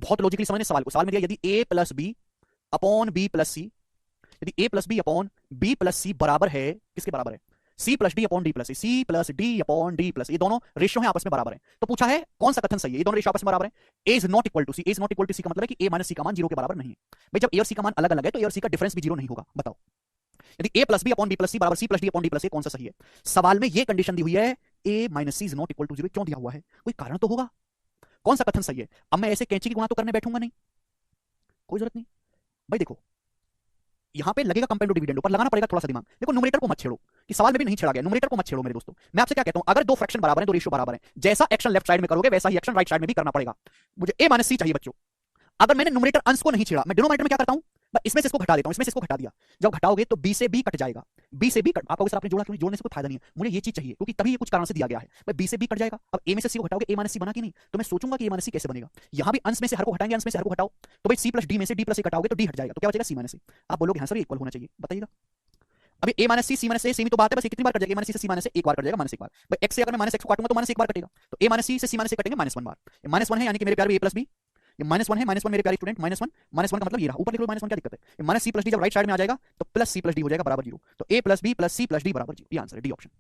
बहुत लॉजिकली समझने सवाल को। सवाल में दिया यदि a plus b upon b plus c, यदि a plus b upon b plus c बराबर है, किसके बराबर है? c plus d upon d plus सी plus d upon d plus, ये दोनों रेशियो है आपस में बराबर है। तो पूछा है कौन सा कथन सही है? ये दोनों रेशियो आपस में बराबर है। a is not equal to c, a is not equal to c का मतलब है कि a माइनस सी का मान 0 के बराबर नहीं है। भाई जब a और c का मान अलग अलग है तो a और c का डिफरेंस भी 0 नहीं होगा। बताओ यदि a plus b upon b plus c बराबर c plus d upon d plus, कौन सा सही है? सवाल में ये कंडीशन दी हुई है a minus C is not equal to 0। क्यों दिया हुआ है? कोई कारण तो होगा। कौन सा कथन सही है? अब मैं ऐसे कैंची की गुणा तो करने बैठूंगा नहीं, कोई जरूरत नहीं। भाई देखो यहां पे लगेगा कंपेंडो डिविडेंडो, पर लगाना पड़ेगा थोड़ा सा दिमाग। देखो न्यूमरेटर को मत छेड़ो, कि सवाल में भी नहीं छेड़ा गया, न्यूमरेटर को मत छेड़ो मेरे दोस्तों। मैं आपसे क्या कहता हूं, अगर दो फ्रैक्शन बराबर है, दो रेशियो बराबर है, जैसा एक्शन लेफ्ट साइड में करोगे वैसा ही एक्शन राइट साइड में भी करना पड़ेगा। मुझे a माइनस सी चाहिए बच्चों। अगर मैंने न्यूमरेटर अंश को नहीं छेड़ा, मैं डिनोमिनेटर में क्या करता हूं, मैं इसमें से इसको घटा देता हूं, इसमें से इसको घटा दिया। जब घटाओगे तो b से b कट जाएगा, b से b कट। आप कहोगे सर आपने जोड़ा क्यों? जोड़ने से कोई फायदा नहीं है, मुझे ये चीज चाहिए क्योंकि तभी ये कुछ कारण से दिया गया है। भाई b से b कट जाएगा, अब a में से c को घटाओगे, a माइनस सी बना कि नहीं? तो मैं सोचूंगा कि a माइनस सी कैसे बनेगा। यहां भी अंश में से हर को हटाएंगे, अंश में से हर को हटाओ, तो भाई c प्लस डी में से d प्लस a कटाओगे तो d हट जाएगा, तो क्या बचेगा? c minus a। आप बोलोगे हाँ सर ये इक्वल होना चाहिए, बताइएगा। अभी a minus c, c minus a same ही तो बात है, बस कितनी बार कट जाएगा? a माइनस सी से c माइनस एक बार कट जाएगा, माइनस एक बार। भाई x से अगर मैं माइनस x को काटूंगा तो माइनस एक बार कटेगा, तो a माइनस सी से c माइनस ए कटेंगे माइनस 1 बार। ये माइनस 1 है यानी कि मेरे प्यारे a प्लस b, ये माइनस 1 है, माइनस 1 मेरे प्यारे स्टूडेंट, माइनस 1, माइनस 1 का मतलब ये रहा, ऊपर लिख लो माइनस 1, क्या दिक्कत है? ये माइनस सी प्लस डी जब राइट साइड में आ जाएगा तो प्लस सी प्लस डी हो जाएगा बराबर 0, तो a plus B plus C plus D बराबर 0। ये आंसर है, डी ऑप्शन।